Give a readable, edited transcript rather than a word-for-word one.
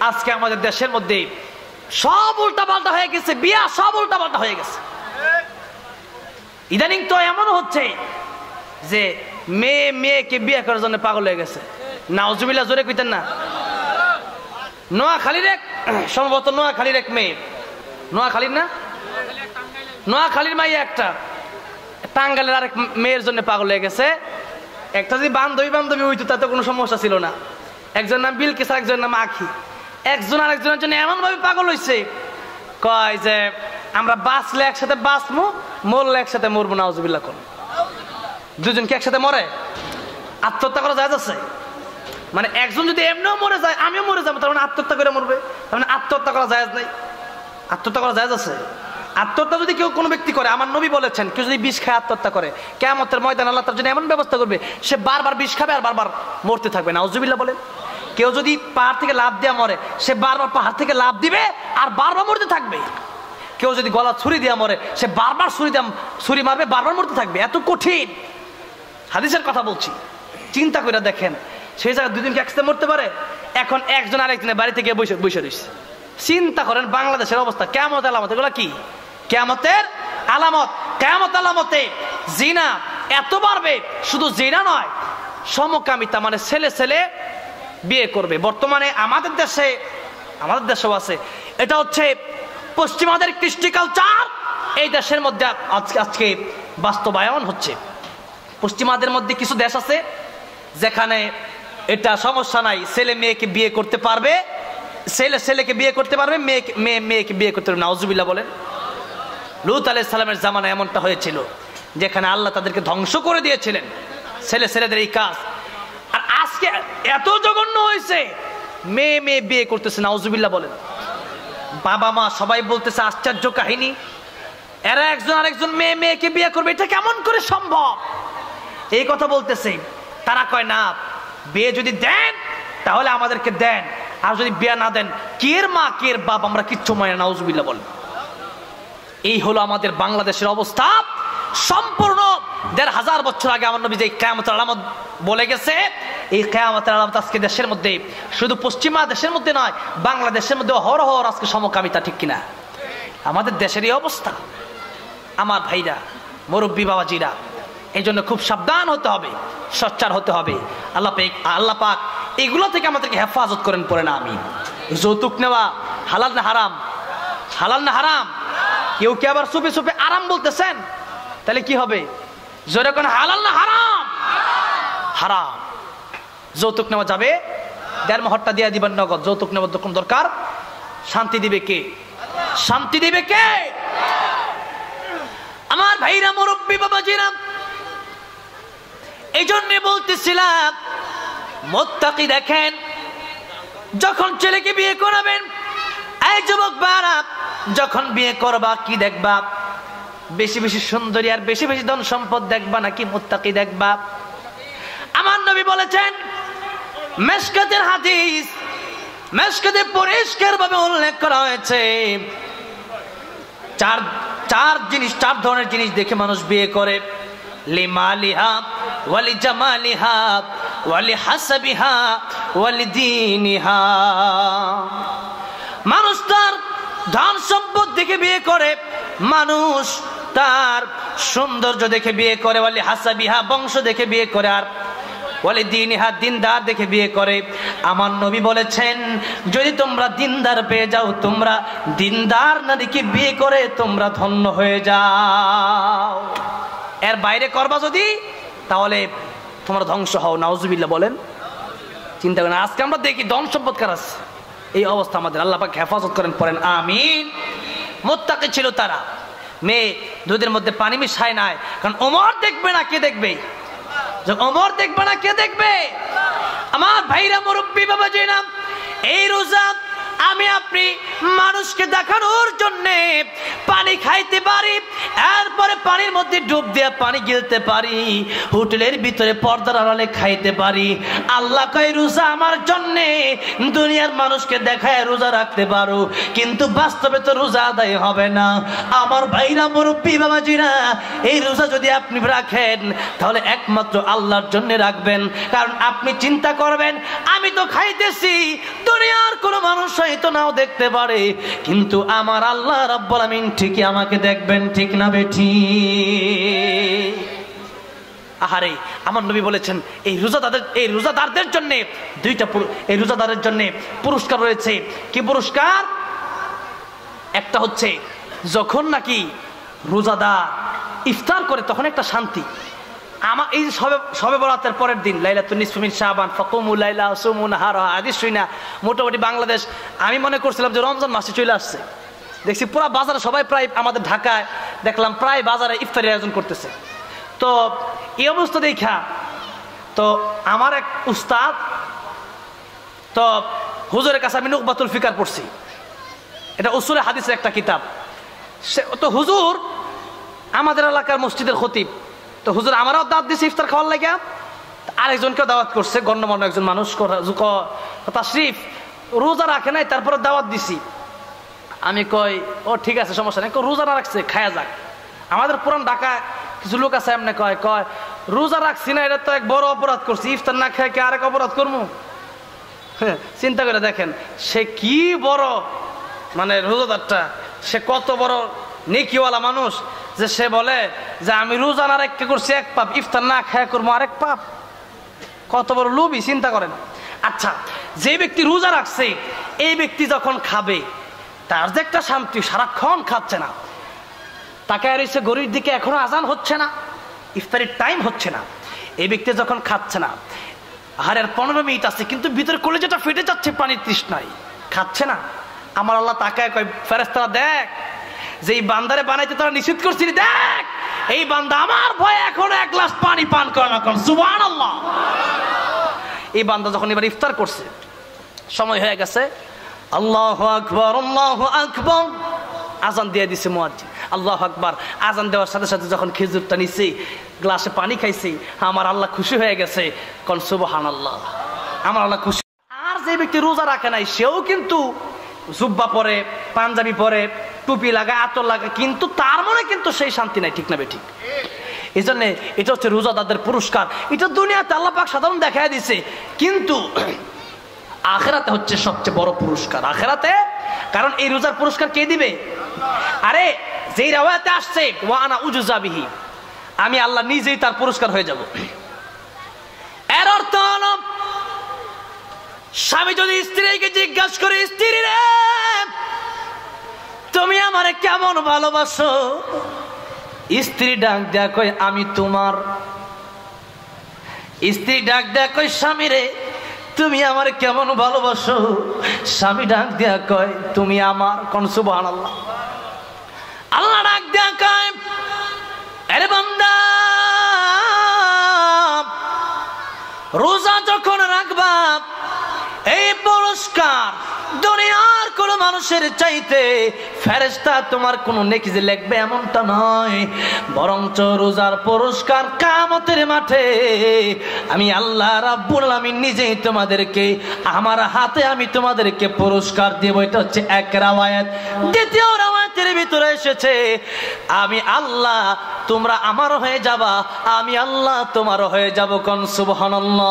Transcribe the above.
আজকে আমাদের দেশের মধ্যে সব উল্টাপাল্টা হয়ে গেছে, বিয়া সব উল্টাপাল্টা হয়ে গেছে। ইদানিং তো এমন হচ্ছে যে মেয়ে মেয়েকে বিয়ে করার জন্য পাগল হয়ে গেছে। নাউজুবিল্লাহ, জোরে কইতেন না। নোয়াখালীর এক, সম্ভবত নোয়াখালীর এক মেয়ে, নোয়াখালীর না, নোয়াখালীর মাইয়া একটা টাঙ্গালের আরেক মেয়ের জন্য পাগল হয়ে গেছে। একটা যদি বান্ধবী বান্ধবী হইতো তাতে কোনো সমস্যা ছিল না। একজন নাম বিলকিস, একজন নাম আখি। একজন আরেকজনের জন্য এমন ভাবে পাগল হইছে, কয় যে আমরা বাঁচলে একসাথে বাঁচবো, মরলে একসাথে মরবো। নাউজুবিল্লাহ কোন দুজন কি একসাথে মরে? আত্মহত্যা করা যায় আছে? মানে একজন যদি এমনিও মরে যায়, আমিও মরে যাবো, তার মানে আত্মহত্যা করে মরবে, তার মানে আত্মহত্যা করা যায় নাই? আত্মহত্যা করা যায় আছে? আত্মহত্যা যদি কেউ কোনো ব্যক্তি করে, আমার নবী বলেছেন, কেউ যদি বিষ খায় আত্মহত্যা করে, কিয়ামতের ময়দানে আল্লাহ তার জন্য এমন ব্যবস্থা করবে, সে বারবার বিষ খাবে আর বারবার মরতে থাকবে। নাউজুবিল্লাহ বলেন। কেউ যদি পাহাড় থেকে লাফ দিয়ে মরে, সে বারবার পাহাড় থেকে লাফ দিবে আর বারবার মরতে থাকবে। কেউ যদি গলা ছুরি দিয়ে মরে, সে বারবার ছুরি মারবে, বারবার মরতে থাকবে। এত কঠিন হাদিসের কথা বলছি, চিন্তা করে দেখেন। সেই জায়গায় দুদিনকে একসাথে মরতে পারে। এখন একজন আরেকজনের বাড়ি থেকে বসে রয়েছে। চিন্তা করেন বাংলাদেশের অবস্থা। কিয়ামতের আলামত, এগুলো কি? কিয়ামতের আলামত। কিয়ামত আলামতে জিনা এত বাড়বে, শুধু জিনা নয়, সমকামিতা, মানে ছেলে ছেলে বিয়ে করবে। বর্তমানে আমাদের দেশেও আছে। এটা হচ্ছে পশ্চিমাদের কৃষ্টি কালচার, এই দেশের মধ্যে আজকে বাস্তবায়ন হচ্ছে। পশ্চিমাদের মধ্যে কিছু দেশ আছে যেখানে এটা সমস্যা নাই, ছেলে মেয়েকে বিয়ে করতে পারবে, ছেলে ছেলেকে বিয়ে করতে পারবে, মেয়ে মেয়েকে বিয়ে করতে পারবে। নাউজুবিল্লাহ বলেন। লূত আলাইহিস সালামের জামানায় এমনটা হয়েছিল, যেখানে আল্লাহ তাদেরকে ধ্বংস করে দিয়েছিলেন ছেলে ছেলেদের এই কাজ। আর আজকে এত জঘন্য হয়েছে, মেয়ে মেয়ে বিয়ে করতেছে। নাউজুবিল্লাহ বলেন। বাবা মা সবাই বলতেছে আশ্চর্য কাহিনী, এরা একজন আরেকজন মেয়ে মেয়েকে বিয়ে করবে, এটা কেমন করে সম্ভব? এই কথা বলতেছে। তারা কয় না, বিয়ে যদি দেন তাহলে আমাদেরকে দেন, আর যদি বিয়ে না দেন, কের মা কের বাপ আমরা কিচ্ছু মানে। নাউজুবিল্লাহ বলেন। এই হলো আমাদের বাংলাদেশের অবস্থা। সম্পূর্ণ ১৫০০ বছর আগে আমার নবী যে কিয়ামতের আলামত বলে গেছে, এই কিয়ামতের আলামত আজকে দেশের মধ্যে, শুধু পশ্চিমা দেশের মধ্যে নয়, বাংলাদেশের মধ্যে হরহর আজকে সমকামিতা, ঠিক কিনা? আমাদের দেশের এই অবস্থা। আমার ভাইরা, মুরব্বী বাবাজিরা, এই জন্য খুব সাবধান হতে হবে, সচ্চার হতে হবে। আল্লাহ পাক এগুলো থেকে আমাদেরকে হেফাজত করেন, পড়ে না। আমি যৌতুক নেওয়া হালাল না হারাম? হালাল না হারাম? কেউ কি আবার চুপে চুপে আরাম বলতেছেন? তাহলে কি হবে? জোরে কোন হালাল না হারাম? হারাম। যৌতুক নেওয়া যাবে? ১.৫ মহরটা দিয়ে দিবেন নগদ। যৌতুক নেওয়ার কোন দরকার? শান্তি দিবে কে? শান্তি দিবে কে? আমার ভাইরা, মুরব্বী বাবাজিরা, এই জন্য বলতেছিলাম, মুত্তাকি দেখেন, যখন ছেলেকে বিয়ে করাবেন, এই যুবক বারা, যখন বিয়ে করবা কি দেখবা? বেশি বেশি সুন্দরী আর বেশি বেশি ধন সম্পদ দেখবা নাকি মুত্তাকি দেখবা? আমার নবী বলেছেন, মিশকাতের হাদিস, মিশকাতে পরিষ্কার ভাবে উল্লেখ করা হয়েছে, চার ধরনের জিনিস দেখে মানুষ বিয়ে করে। লিমালিহা ওয়ালি জামালিহা ওয়ালি হাসাবিহা ওয়ালি দীনিহা। মানুষ তার ধন সম্পদ দেখে বিয়ে করে, মানুষ তার সৌন্দর্য দেখে বিয়ে করে, ওয়ালি হাসাবিহা বংশ দেখে বিয়ে করে, আর ওয়ালি দীনিহা দিনদার দেখে বিয়ে করে। আমার নবী বলেছেন, যদি তোমরা দিনদার পেয়ে যাও, তোমরা দিনদার নারীকে বিয়ে করে তোমরা ধন্য হয়ে যাও। এর বাইরে করবা যদি, তাহলে তোমরা ধ্বংস হও। নাউজুবিল্লাহ বলেন। চিন্তা করেন, আজকে আমরা দেখি ধন সম্পদ কার আছে, এই অবস্থা আমাদের। আল্লাহ পাক হেফাজত করেন, পড়েন আমিন। মুত্তাকি ছিল তারা, মেয়ে দুধের মধ্যে পানি মিশায় নাই। কারণ ওমর দেখবে না, কে দেখবে? ওমর দেখবে না, কে দেখবে? আমার ভাইরা, মুরব্বী বাবাজিরা, এই রোজা আমি আপনি মানুষকে দেখানোর জন্য পানি খাইতে পারি, এরপরে পানির মধ্যে ডুব দিয়ে পানি গিলতে পারি, হোটেলের ভিতরে পর্দার আড়ালে খাইতে পারি। আল্লাহ কয় রোজা আমার জন্য, দুনিয়ার মানুষকে দেখায় রোজা রাখতে পারো, কিন্তু বাস্তবে তো রোজা আদায় হবে না। আমার ভাইরা, মুরব্বী বাবাজিরা, এই রোজা যদি আপনি রাখেন তাহলে একমাত্র আল্লাহর জন্য রাখবেন। কারণ আপনি চিন্তা করবেন, আমি তো খাইতেছি, দুনিয়ার কোনো মানুষ হয়তো নাও দেখতে পারে, কিন্তু আমার আল্লাহ রাব্বুল আমিন ঠিকই আমাকে দেখবেন, ঠিক না বেঠি? আহারে, আমার নবী বলেছেন এই রোজাদারদের জন্য এই রোজাদারের জন্য পুরস্কার রয়েছে। কি পুরস্কার? একটা হচ্ছে যখন নাকি রোজাদার ইফতার করে তখন একটা শান্তি। আমার এই সবে বরাতের পরের দিন লাইলাতুন নিসফি মিন শাবান ফাকুমু লাইলা ওয়াসুমু নাহারা, হাদিস শুই না মোটামুটি বাংলাদেশ আমি মনে করছিলাম যে রমজান মাসে চলে আসছে। দেখছি পুরো বাজারে সবাই, প্রায় আমাদের ঢাকায় দেখলাম প্রায় বাজারে ইফতারের আয়োজন করতেছে। তো এই অবস্থা দেখা তো আমার এক উস্তাদ, তো হুজুরের কাছে আমি নুকবাতুল ফিকার পড়ছি, এটা উসুলে হাদিসের একটা কিতাব। তো হুজুর আমাদের এলাকার মসজিদের খতিব, তো হুজুর আমারও দাওয়াত দিছে ইফতার খাওয়ার লাগা, আরেকজনকেও দাওয়াত করছে, গণ্যমান্য একজন মানুষ তাশরিফ, রোজা রাখে নাই তারপরে দাওয়াত দিছি। আমি কই ও ঠিক আছে, সমস্যা নেই, রোজা না রাখছে খায়া যাক। আমাদের পুরান ঢাকা কিছু লোক আছে এমনি কয় রোজা রাখছি না, এটা তো এক বড় অপরাধ করছি, ইফতার না খেয়ে কি আরেক অপরাধ করবো? হ্যাঁ, চিন্তা করে দেখেন সে কি বড়, মানে রোজাদারটা সে কত বড় নেকিওয়ালা মানুষ যে সে বলে যে আমি রোজা না রেখে করছি এক পাপ, ইফতার না খেয়ে করবো আরেক পাপ। কত বড় লোভী, চিন্তা করেন। আচ্ছা, যে ব্যক্তি রোজা রাখছে এই ব্যক্তি যখন খাবে তার যে একটা শান্তি, সারাক্ষণ খাচ্ছে না, তাকে আর এসে গরির দিকে এখনো আজান হচ্ছে না, ইফতারের টাইম হচ্ছে না, এই ব্যক্তি যখন খাচ্ছে না, আহারের 15 মিনিট আছে কিন্তু ভিতরে কলেজাটা ফেটে যাচ্ছে পানির তৃষ্ণায়, খাচ্ছে না। আমার আল্লাহ তাকায় কয় ফেরেশতারা দেখ, যে এই বান্দারে বানাইতে তারা নিষেধ করছিল, দেখ এই বান্দা আমার ভয়ে এখনো এক গ্লাস পানি পান করে না, কোন সুবহানাল্লাহ। এই বান্দা যখন এবার ইফতার করছে, সময় হয়ে গেছে, আল্লাহু আকবার আল্লাহু আকবার, আজান দিয়ে দিছে মুয়াজ্জিন, আল্লাহু আকবার। আজান দেওয়ার সাথে সাথে যখন খেজুরটা নিছে, গ্লাসে পানি খাইছে, আমার আল্লাহ খুশি হয়ে গেছে, কোন সুবহানাল্লাহ। আমার আল্লাহ খুশি। আর যে ব্যক্তি রোজা রাখে নাই সেও কিন্তু জুব্বা পরে, পাঞ্জাবি পরে, টুপি লাগায়, আতর লাগায়, কিন্তু তার মনে কিন্তু সেই শান্তি নাই, ঠিক না বেঠিক? এই জন্য এটা হচ্ছে রোজাদারদের পুরস্কার। এটা দুনিয়াতে আল্লাহ পাক সাধারণ দেখায় দিছে, কিন্তু আখিরাতে হচ্ছে সবচেয়ে বড় পুরস্কার। আখিরাতে, কারণ এই রোজার পুরস্কার কে দিবে? আরে যেই রাওয়ায়াতে আসছে ওয়া আনা উজজা বিহি, আমি আল্লাহ নিজেই তার পুরস্কার হয়ে যাব। এর অর্থ হলো স্বামী যদি স্ত্রীকে জিজ্ঞাসা করে, স্ত্রী রে তুমি আমারে কেমন ভালোবাসো, স্ত্রী ডাক দেয়া কয় আমি তোমার। স্ত্রী ডাক দেয়া কয় স্বামী রে তুমি আমারে কেমন ভালোবাসো, স্বামী ডাক দেয়া কয় তুমি আমার, কোন সুবহানাল্লাহ। আল্লাহ ডাক দেয়া কয় আরে বান্দা, রোজা যখন রাখবা এই পুরস্কার দুনিয়ার কোন মানুষের চাইতে ফেরেশতা তোমার কোন নেকি যে লিখবে এমনটা নয়, বরঞ্চ রোজার পুরস্কার কিয়ামতের মাঠে আমি আল্লাহ রাব্বুল আমিন নিজেই তোমাদেরকে, আমার হাতে আমি তোমাদেরকে পুরস্কার দেব। এটা হচ্ছে এক রাওয়ায়াত। দ্বিতীয় রাওয়ায়াতের ভিতরে এসেছে আমি আল্লাহ তোমরা আমার হয়ে যাবা, আমি আল্লাহ তোমার হয়ে যাব, কোন সুবহানাল্লাহ।